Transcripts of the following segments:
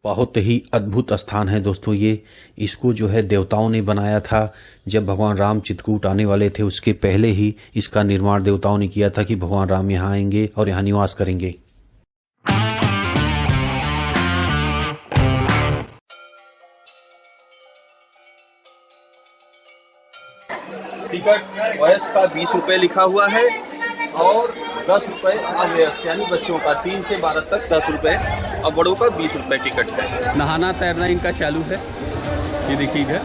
बहुत ही अद्भुत स्थान है दोस्तों ये। इसको जो है देवताओं ने बनाया था। जब भगवान राम चित्रकूट आने वाले थे उसके पहले ही इसका निर्माण देवताओं ने किया था कि भगवान राम यहाँ आएंगे और यहाँ निवास करेंगे। टिकट वयस्क का 20 रुपये लिखा हुआ है और 10 रुपये अवयस्क यानी बच्चों का 3 से 12 तक 10 रुपये और बड़ों का 20 रुपये टिकट है। नहाना तैरना इनका चालू है, ये देखिए इधर।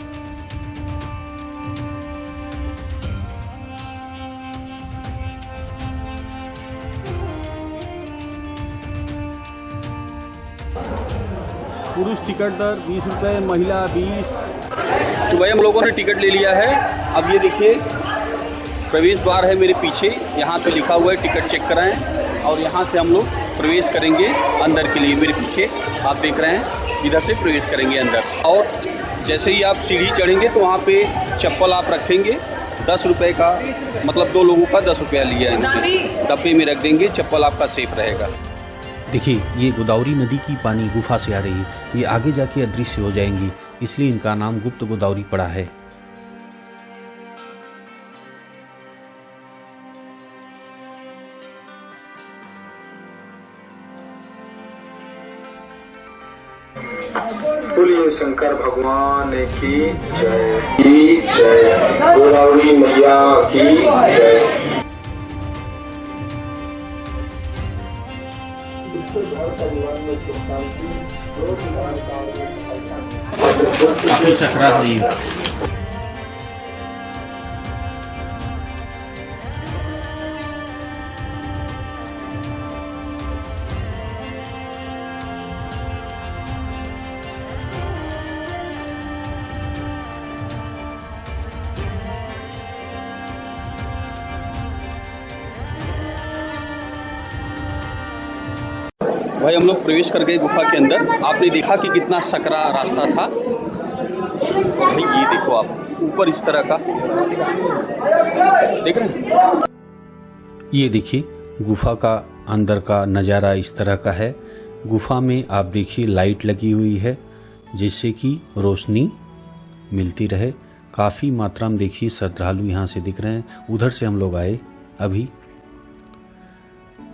पुरुष टिकट दर 20 रुपये, महिला 20। तो भाई हम लोगों ने टिकट ले लिया है। अब ये देखिए प्रवेश द्वार है मेरे पीछे, यहाँ पे लिखा हुआ है टिकट चेक कराएं और यहाँ से हम लोग प्रवेश करेंगे अंदर के लिए। मेरे पीछे आप देख रहे हैं, इधर से प्रवेश करेंगे अंदर। और जैसे ही आप सीढ़ी चढ़ेंगे तो वहाँ पे चप्पल आप रखेंगे 10 रुपये का, मतलब 2 लोगों का 10 रुपया लिया है, डब्बे में रख देंगे, चप्पल आपका सेफ रहेगा। देखिए ये गोदावरी नदी की पानी गुफा से आ रही है, ये आगे जाके अदृश्य हो जाएंगी, इसलिए इनका नाम गुप्त गोदावरी पड़ा है। बोलिए शंकर भगवान की जय, गोदावरी मैया की जय। काफी सकरा है ये। भाई हम लोग प्रवेश कर गए गुफा के अंदर। आपने देखा कि कितना सकरा रास्ता था। भाई ये देखो आप ऊपर इस तरह का देख रहे हैं। ये देखिए गुफा का अंदर का नज़ारा इस तरह का है। गुफा में आप देखिए लाइट लगी हुई है जिससे कि रोशनी मिलती रहे। काफ़ी मात्रा में देखिए श्रद्धालु यहाँ से दिख रहे हैं। उधर से हम लोग आए अभी।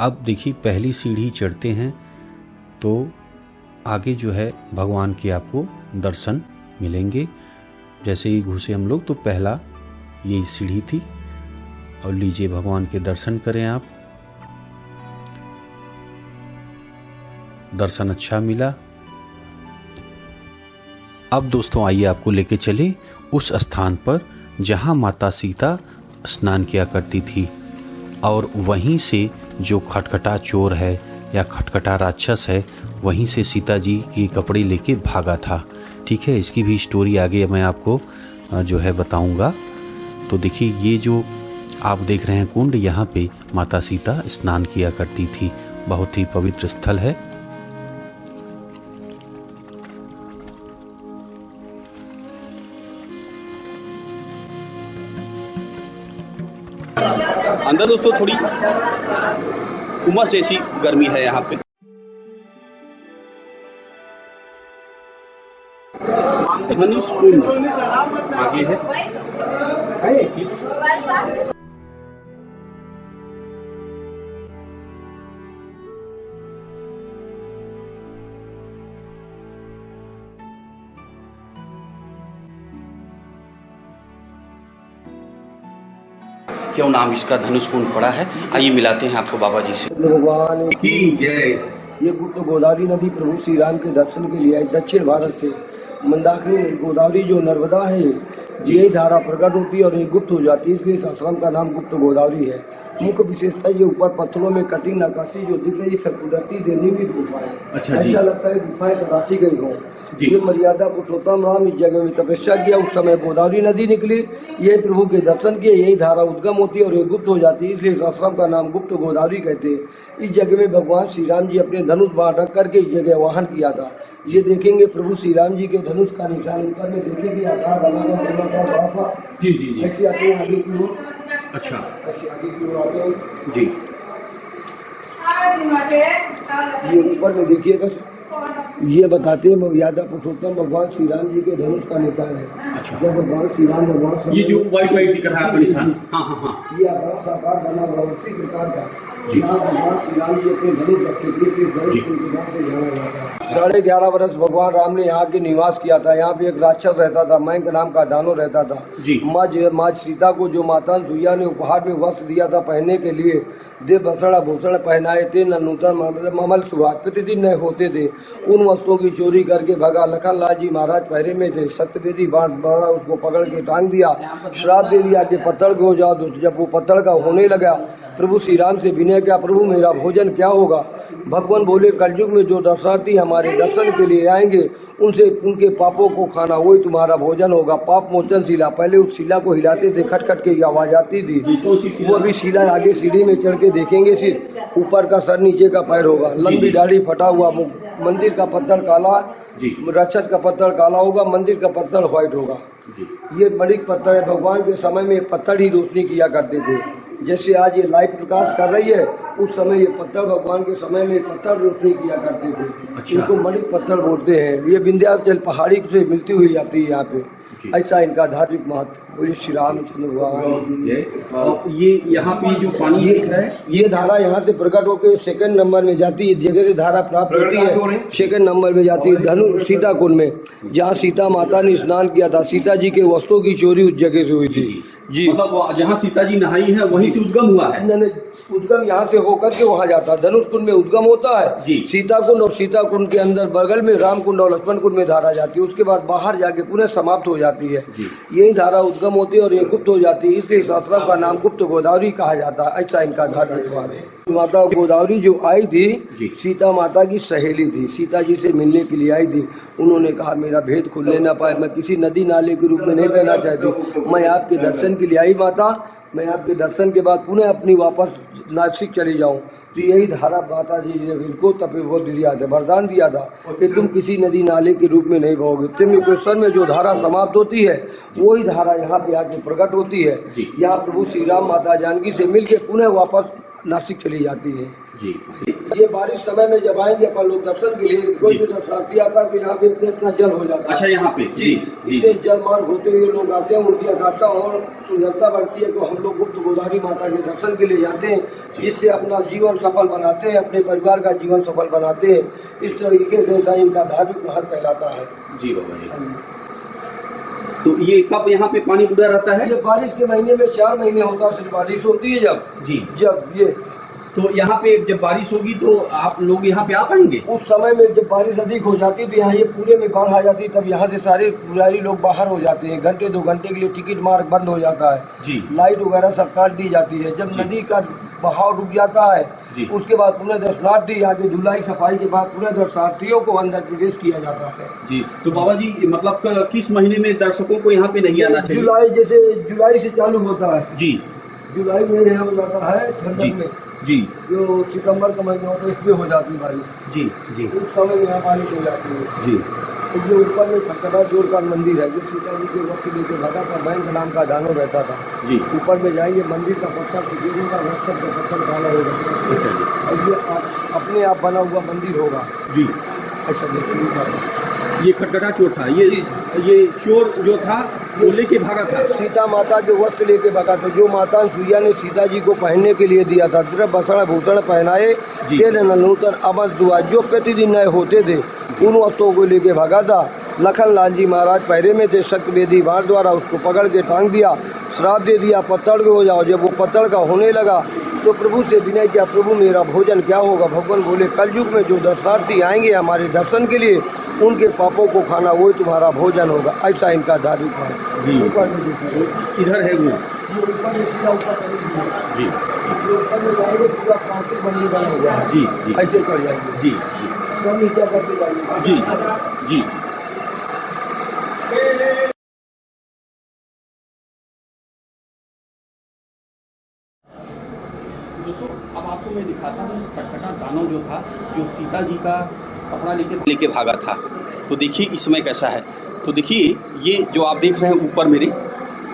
अब देखिए पहली सीढ़ी चढ़ते हैं तो आगे जो है भगवान के आपको दर्शन मिलेंगे। जैसे ही घुसे हम लोग तो पहला यही सीढ़ी थी और लीजिए भगवान के दर्शन करें आप। दर्शन अच्छा मिला। अब दोस्तों आइए आपको लेके चले उस स्थान पर जहां माता सीता स्नान किया करती थी और वहीं से जो खटखटा चोर है या खटखटा राक्षस है वहीं से सीता जी की कपड़े लेके भागा था। ठीक है, इसकी भी स्टोरी आगे मैं आपको जो है बताऊंगा। तो देखिए ये जो आप देख रहे हैं कुंड, यहाँ पे माता सीता स्नान किया करती थी। बहुत ही पवित्र स्थल है। अंदर दोस्तों थोड़ी उमस जैसी गर्मी है यहाँ पे। धनुष कुंड आगे है। क्यों नाम इसका धनुष कुंड पड़ा है, आइए मिलाते हैं आपको बाबा जी से। भगवान की जय। ये गुप्त गोदावरी नदी प्रभु श्री राम के दर्शन के लिए आई दक्षिण भारत से। मंदाकिनी गोदावरी जो नर्मदा है यही धारा प्रकट होती है और ये गुप्त हो जाती है, इसलिए इस आश्रम का नाम गुप्त गोदावरी है। मुख्य विशेषता ये ऊपर पत्थरों में कटी नक्काशी जो दिख रही है कुदरती निर्मित गुफा है। अच्छा, ऐसा लगता है गुफाएं तराशी गई हो। ये मर्यादा पुरुषोत्तम राम इस जगह में तपस्या किया, उस समय गोदावरी नदी निकली, ये प्रभु के दर्शन किए, यही धारा उद्गम होती है और ये गुप्त हो जाती है, इसलिए इस आश्रम का नाम गुप्त गोदावरी कहते हैं। इस जगह में भगवान श्री राम जी अपने धनुष बाण रख करके इस जगह वाहन किया था। ये देखेंगे प्रभु श्री राम जी के धनुष का निशान ऊपर में देखेंगे आकार बनाना बड़ा सा। जी जी जी। ऐसे आते हैं आगे की ओर। अच्छा, ऐसे आगे की ओर आते हैं जी। ये ऊपर में देखिएगा, ये बताते हैं मर्यादा पुरुषोत्तम भगवान श्री राम जी के धनुष का निशान है। अच्छा। जब भगवान श्री राम भगवान ये जो व्हाइट दिख रहा है आपका निशान, हाँ हाँ हाँ, ये बड़ा साकार बना हुआ उसी प्रकार का यहाँ भगवान श्री राम जी अपने धनुष रखते थे, धनुष के नाम से जाना जाता है। 11.5 वर्ष भगवान राम ने यहाँ के निवास किया था। यहाँ पे एक राक्षस रहता था, मयंक नाम का दानव रहता था। माँ सीता को जो माता सुइया ने उपहार में वस्त्र दिया था पहनने के लिए, देव भूषण भूषण पहनाए थे, नूतन ममल सुहाग प्रतिदिन नए होते थे। उन वस्त्रों की चोरी करके भगा। लखन लाल जी महाराज पहरे में थे। सत्यवेदी बाण बड़ा उसको पकड़ के टांग दिया, श्राप दे दिया कि पत्थर को हो जाओ। जब वो पत्थर का होने लगा, प्रभु श्री राम से विनय किया, प्रभु मेरा भोजन क्या होगा। भगवान बोले, कलयुग में जो दर्शनार्थी हमारे दर्शन के लिए आएंगे उनसे उनके पापों को खाना वही तुम्हारा भोजन होगा। पाप मोचन शिला, पहले उस शिला को हिलाते थे, खटखट के आवाज आती थी। वो अभी शिला आगे सीढ़ी में चढ़ के देखेंगे, सिर्फ ऊपर का सर नीचे का पैर होगा, लंबी दाढ़ी, फटा हुआ मुख। मंदिर का पत्थर काला, राक्षस का पत्थर काला होगा, मंदिर का पत्थर व्हाइट होगा। ये बड़ी पत्थर है। भगवान के समय में पत्थर ही रोशनी किया करते थे। जैसे आज ये लाइट प्रकाश कर रही है, उस समय ये पत्थर भगवान के समय में पत्थर रोशनी किया करते थे। अच्छा। इनको मणि पत्थर बोलते हैं। ये विंध्याचल पहाड़ी से मिलती हुई जाती है यहाँ पे। ऐसा इनका धार्मिक महत्व। बोलिए श्री रामचंद्र भगवान। ये यहाँ पे जो पानी दिख रहा है, ये धारा यहाँ से प्रकट होकर सेकंड नंबर में जाती है। जगह से धारा प्राप्त होती है, सेकंड नंबर में जाती है धनु सीता कुंड में, जहाँ सीता माता ने स्नान किया था। सीता जी के वस्त्रों की चोरी उस जगह से हुई थी। जी, मतलब जहाँ सीता जी नहाई है वहीं से उद्गम हुआ है। उद्गम यहाँ से होकर के वहाँ जाता है। धनुष कुंड में उद्गम होता है, सीता कुंड, और सीता कुंड के अंदर बगल में राम कुंड और लक्ष्मण कुंड में धारा जाती है। उसके बाद बाहर जाके पुनः समाप्त हो जाती है। यही धारा उद्गम होती है और ये गुप्त हो जाती है। इसलिए इस आश्रम का नाम गुप्त गोदावरी कहा जाता है। ऐसा इनका धार्मिक भाव है। माता गोदावरी जो आई थी, सीता माता की सहेली थी। सीता जी से मिलने के लिए आई थी। उन्होंने कहा, मेरा भेद खुलने न पाए, मैं किसी नदी नाले के रूप में नहीं रहना चाहती, मैं आपके दर्शन के लिए आई माता। मैं आपके दर्शन के बाद पुनः अपनी वापस नासिक चली जाऊं। तो यही धारा माता जी ने इनको तपेबोध दिया था, वरदान दिया था कि तुम किसी नदी नाले के रूप में नहीं बहोगे। तिम्र क्वेश्चन में जो धारा समाप्त होती है, वही धारा यहाँ पे आके प्रकट होती है। यहाँ प्रभु श्री राम माता जानकी से मिलके पुनः वापस नासिक चली जाती है। जी, ये बारिश समय में जब आएंगे अपन लोग दर्शन के लिए, कोई भी दर्शनार्थी आता है तो यहाँ पे इतना जल हो जाता है। अच्छा, यहाँ पे जी इससे जल मार्ग होते हुए लोग आते हैं, उनकी आकांक्षा और सुंदरता बढ़ती है। तो हम लोग गुप्त गोदावरी माता के दर्शन के लिए जाते हैं, जिससे अपना जीवन सफल बनाते हैं, अपने परिवार का जीवन सफल बनाते हैं। इस तरीके से ऐसा इनका धार्मिक महत्व कहलाता है। जी बाबा जी। तो ये कब यहाँ पे पानी उड़ा रहता है? ये बारिश के महीने में 4 महीने होता है, सिर्फ बारिश होती है जब ये तो यहाँ पे जब बारिश होगी तो आप लोग यहाँ पे आ पाएंगे? उस समय में जब बारिश अधिक हो जाती है तो यहाँ ये पूरे में बाढ़ आ जाती है। तब यहाँ से सारे पुजारी लोग बाहर हो जाते हैं। घंटे 2 घंटे के लिए टिकट मार्ग बंद हो जाता है। जी। लाइट वगैरह सब काट दी जाती है। जब नदी का बहाव रुक जाता है, उसके बाद पुनः दर्शनार्थी आगे धुलाई सफाई के बाद पुनः दर्शनार्थियों को अंदर प्रवेश किया जाता है। जी। तो बाबा जी, मतलब किस महीने में दर्शकों को यहाँ पे नहीं आना चाहिए? जुलाई, जैसे जुलाई से चालू होता है। जी, जुलाई में यहाँ हो जाता है ठंडक में। जी। जो सितंबर का महीना होता है इसमें हो जाती है बारिश। जी। उस समय में यहाँ बारिश हो जाती है। जी। जो ऊपर में खटखटा जोर का मंदिर है, जो सीता जी के वक्त लेके भगा था, बैंक नाम का दानव रहता था। जी। ऊपर में जाएंगे, मंदिर का पत्थर सुखेगा, रक्षक का पत्थर काला होगा। अच्छा जी। और ये अपने आप बना हुआ मंदिर होगा। जी। अच्छा देखिए, ये खटखटा चोर था, ये चोर जो था वो लेके भागा था। सीता माता जो वस्त्र लेके भागा था, जो माता सुइया ने सीता जी को पहनने के लिए दिया था, द्रव्य भूषण भूषण पहनाए, तेल नूतन अमर दुआ, जो प्रतिदिन नए होते थे, उन वस्त्रों को लेके भागा था। लखन लाल जी महाराज पहरे में थे। शक्तिवेदी बाण द्वारा उसको पकड़ के टांग दिया, श्राप दे दिया, पत्थर के हो जाओ। जब वो पत्थर का होने लगा तो प्रभु से विनय किया, प्रभु मेरा भोजन क्या होगा। भगवान बोले, कलयुग में जो दर्शनार्थी आएंगे हमारे दर्शन के लिए, उनके पापों को खाना वही तुम्हारा भोजन होगा। ऐसा इनका धार्मिक है। जी। इधर है वो। जी। ऊपर में जाएंगे पूरा प्रांतिक मंदिर बना हुआ है। जी। ऐसे कर जाएंगे। जी। सब नीचे करके जाएंगे। जी। दोस्तों, अब आपको मैं दिखाता हूँ खटखटा दानव जो था, जो सीता जी का कपड़ा लेके भागा था। तो देखिए इस समय कैसा है। तो देखिए, ये जो आप देख रहे हैं ऊपर मेरे,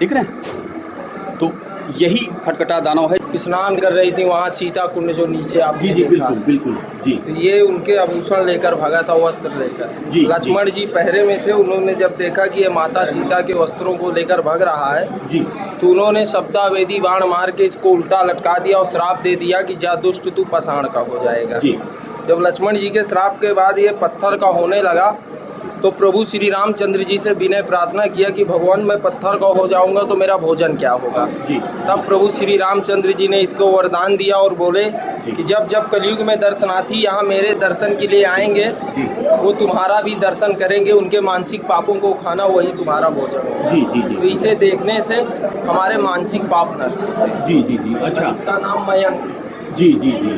देख रहे हैं, तो यही खटखटा दानव है। स्नान कर रही थी वहाँ सीता कुंड जो नीचे आप बिल्कुल जी। तो ये उनके आभूषण लेकर भागा था, वस्त्र लेकर। जी, लक्ष्मण जी पहरे में थे, उन्होंने जब देखा कि ये माता सीता के वस्त्रों को लेकर भाग रहा है जी, तो उन्होंने शब्दावेदी बाण मार के इसको उल्टा लटका दिया और श्राप दे दिया कि जा दुष्ट तू पाषाण का हो जाएगा। जी। जब लक्ष्मण जी के श्राप के बाद ये पत्थर का होने लगा तो प्रभु श्री रामचंद्र जी से विनय प्रार्थना किया कि भगवान मैं पत्थर का हो जाऊंगा तो मेरा भोजन क्या होगा। जी। तब प्रभु श्री रामचंद्र जी ने इसको वरदान दिया और बोले कि जब जब कलयुग में दर्शनार्थी यहाँ मेरे दर्शन के लिए आएंगे जी, वो तुम्हारा भी दर्शन करेंगे, उनके मानसिक पापों को खाना वही तुम्हारा भोजन होगा। जी जी तो जी इसे देखने से हमारे मानसिक पाप नष्ट होते हैं। जी जी जी। अच्छा। इसका नाम मयंक। जी जी जी।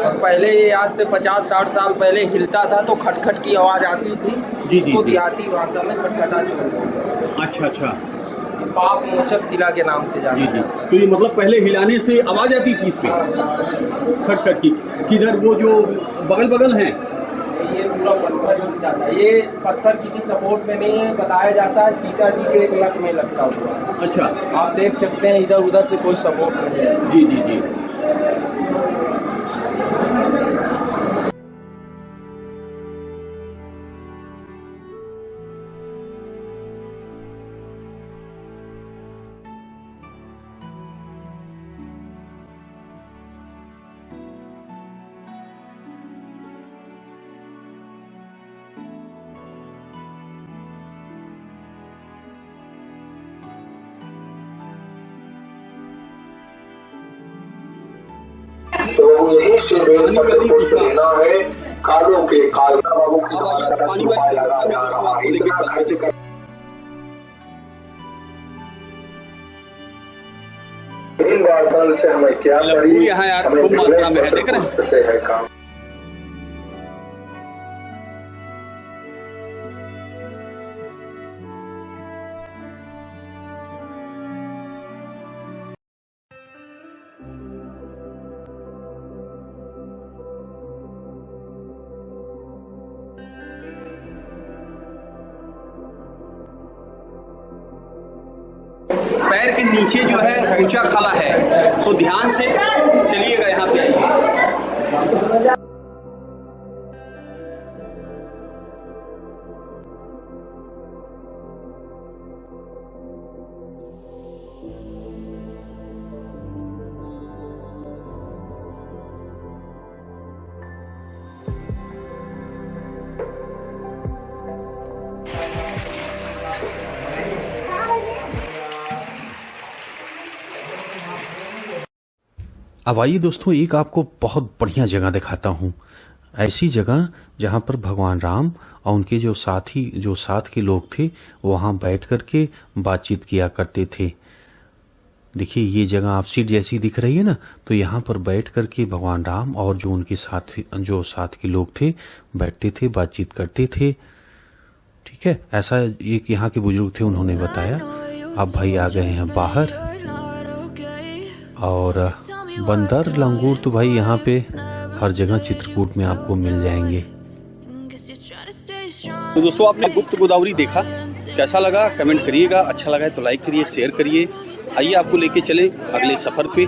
और पहले ये आज से 50-60 साल पहले हिलता था तो खटखट की आवाज आती थी। जी जी इसको जी। देहाती भाषा में खटखटा चोर, अच्छा अच्छा। पाप मोचक शिला के नाम से जाना जी जी। तो ये मतलब पहले हिलाने से आवाज आती थी इस पे खटखट की, किधर वो जो बगल बगल हैं? ये पूरा पत्थर हिल जाता है। ये पत्थर किसी सपोर्ट में नहीं है, बताया जाता है सीता जी के एक लक में लगता हुआ। अच्छा। आप देख सकते हैं इधर उधर से कोई सपोर्ट नहीं है। जी जी जी। तो यहीं से बेलपत्र पुष्प लेना है। कालों के काल बाबू की उपाय लगा जा रहा है, इतना खर्च कर इन बातों से हमें क्या करी, यहाँ यार हमें खूब मात्रा में है, देख रहे हैं? से है काम। पैर के नीचे जो है ऊंचा खला है, तो ध्यान से चलिएगा, यहाँ पे आइए। अब आइए दोस्तों, एक आपको बहुत बढ़िया जगह दिखाता हूँ। ऐसी जगह जहाँ पर भगवान राम और उनके जो साथ के लोग थे वहाँ बैठ कर के बातचीत किया करते थे। देखिए ये जगह आप सीट जैसी दिख रही है ना, तो यहाँ पर बैठ कर के भगवान राम और जो उनके साथ के लोग थे बैठते थे, बातचीत करते थे। ठीक है, ऐसा एक यहाँ के बुजुर्ग थे, उन्होंने बताया। अब भाई आ गए हैं बाहर, और बंदर लंगूर तो भाई यहाँ पे हर जगह चित्रकूट में आपको मिल जाएंगे। तो दोस्तों आपने गुप्त गोदावरी देखा, कैसा लगा कमेंट करिएगा। अच्छा लगा है तो लाइक करिए, शेयर करिए। आइए आपको लेके चले अगले सफर पे।